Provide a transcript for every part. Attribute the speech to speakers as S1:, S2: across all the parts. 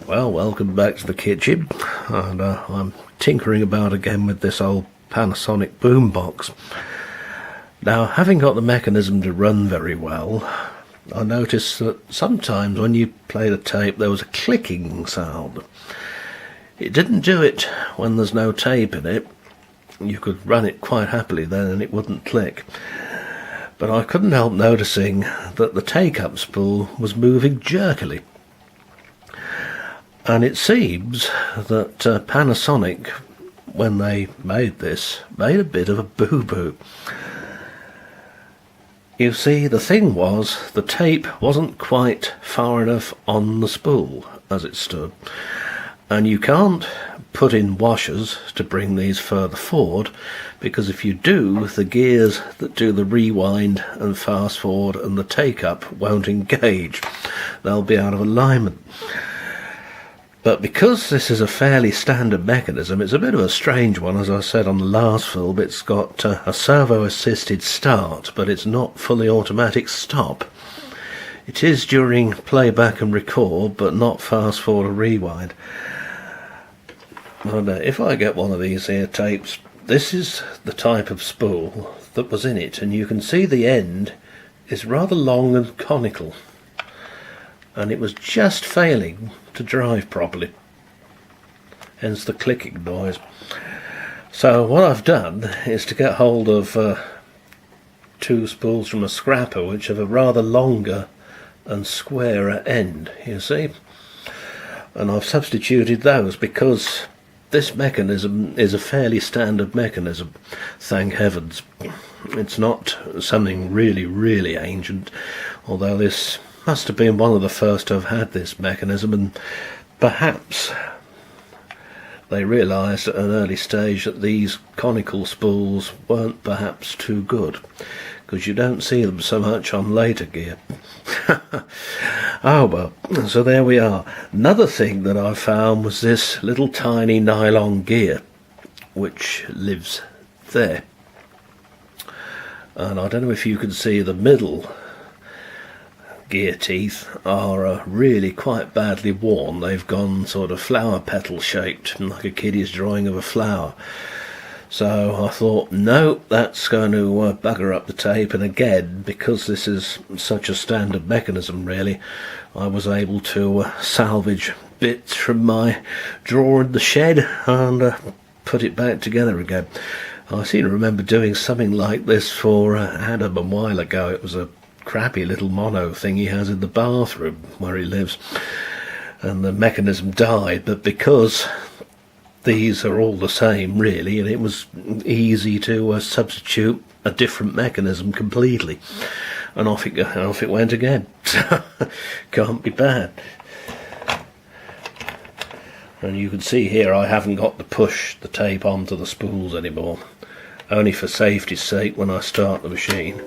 S1: Well, welcome back to the kitchen, and I'm tinkering about again with this old Panasonic boombox. Now, having got the mechanism to run very well, I noticed that sometimes when you play the tape there was a clicking sound. It didn't do it when there's no tape in it. You could run it quite happily then and it wouldn't click. But I couldn't help noticing that the take-up spool was moving jerkily. And it seems that Panasonic, when they made this, made a bit of a boo-boo. You see, the thing was, the tape wasn't quite far enough on the spool as it stood. And you can't put in washers to bring these further forward, because if you do, the gears that do the rewind and fast forward and the take-up won't engage. They'll be out of alignment. But because this is a fairly standard mechanism, it's a bit of a strange one. As I said on the last film, it's got a servo-assisted start, but it's not fully automatic stop. It is during playback and record, but not fast forward or rewind. And if I get one of these here tapes, this is the type of spool that was in it, and you can see the end is rather long and conical. And it was just failing to drive properly, hence the clicking noise. So what I've done is to get hold of two spools from a scrapper which have a rather longer and squarer end, you see, and I've substituted those because this mechanism is a fairly standard mechanism, thank heavens. It's not something really ancient, although this must have been one of the first to have had this mechanism, and perhaps they realised at an early stage that these conical spools weren't perhaps too good, because you don't see them so much on later gear. Oh well, so there we are. Another thing that I found was this little tiny nylon gear, which lives there. And I don't know if you can see the middle gear teeth are really quite badly worn. They've gone sort of flower petal shaped, like a kiddie's drawing of a flower. So I thought, no, that's going to bugger up the tape, and again, because this is such a standard mechanism really, I was able to salvage bits from my drawer in the shed and put it back together again. I seem to remember doing something like this for Adam a while ago. It was a crappy little mono thing he has in the bathroom where he lives, and the mechanism died, but because these are all the same really, and it was easy to substitute a different mechanism completely, and off it went again. Can't be bad. And you can see here I haven't got to push the tape onto the spools anymore, only for safety's sake when I start the machine.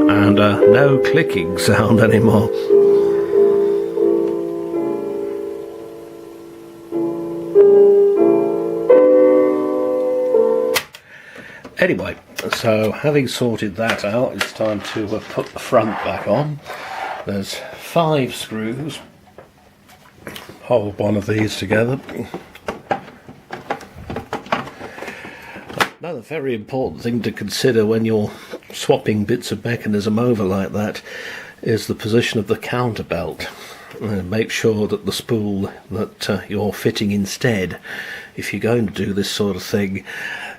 S1: And no clicking sound anymore. Anyway, so having sorted that out, it's time to put the front back on. There's 5 screws. Hold one of these together. Another very important thing to consider when you're swapping bits of mechanism over like that is the position of the counterbelt. Make sure that the spool that you're fitting instead, if you're going to do this sort of thing,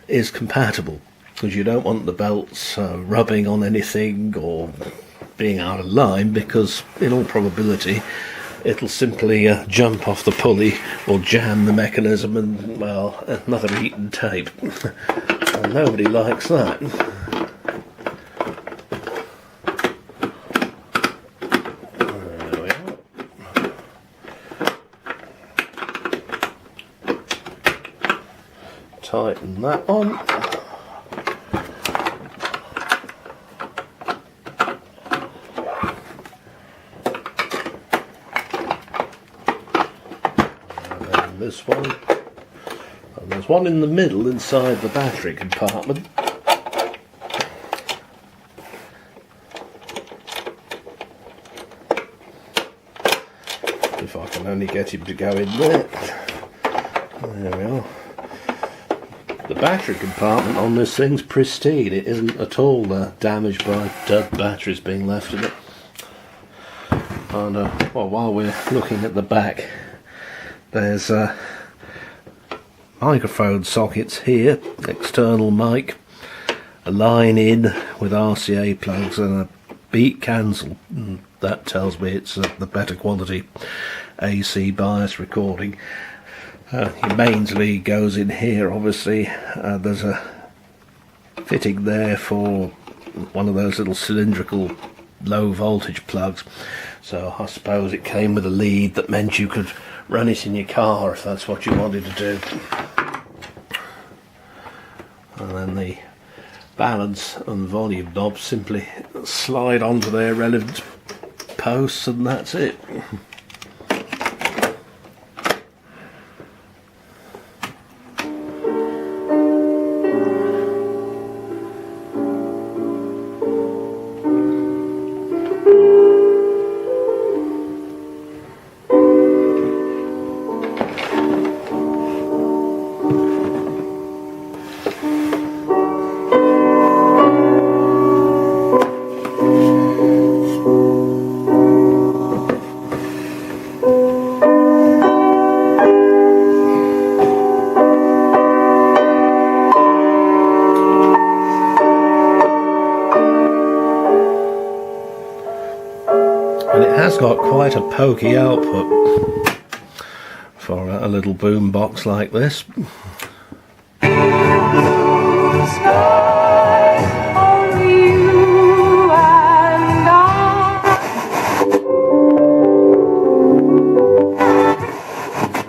S1: is compatible, because you don't want the belts rubbing on anything or being out of line, because in all probability it'll simply jump off the pulley or jam the mechanism and, well, another eaten tape. And nobody likes that. There we are. Tighten that on. And this one. And there's one in the middle inside the battery compartment. can only get him to go in there. There we are. The battery compartment on this thing's pristine. It isn't at all damaged by dud batteries being left in it. And well, while we're looking at the back, there's microphone sockets here, external mic, a line in with RCA plugs and a beat cancel. That tells me it's the better quality AC bias recording. Your mains lead goes in here, obviously. There's a fitting there for one of those little cylindrical low voltage plugs, so I suppose it came with a lead that meant you could run it in your car if that's what you wanted to do. And then the balance and volume knobs simply slide onto their relevant posts, and that's it. And it has got quite a pokey output for a little boom box like this.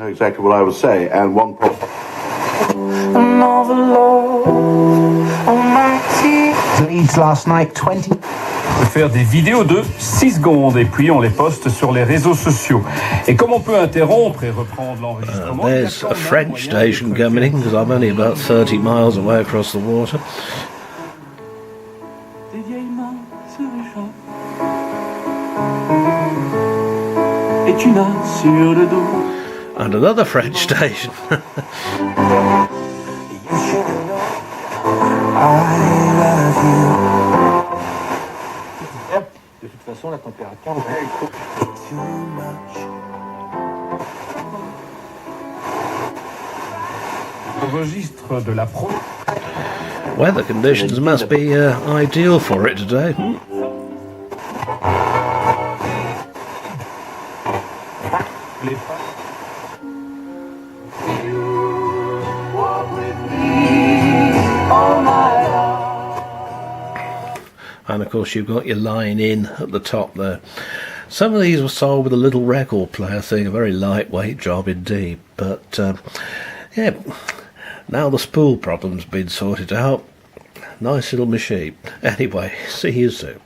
S2: Exactly what I would say, and one problem.
S3: Last night 20.
S4: Faire des vidéos de 6 secondes et puis on les poste sur les réseaux sociaux. Et comme on peut interrompre et reprendre l'enregistrement.
S1: There's a French station coming in because I'm only about 30 miles away across the water.
S4: Des vieilles mains se réchauffent. Et tu n'as sur le dos.
S1: And another French station.
S3: De toute façon, la température
S4: Registre de la pro.
S1: Weather conditions must be ideal for it today. And of course you've got your line in at the top there. Some of these were sold with a little record player thing, a very lightweight job indeed. But yeah, now the spool problem's been sorted out. Nice little machine. Anyway, see you soon.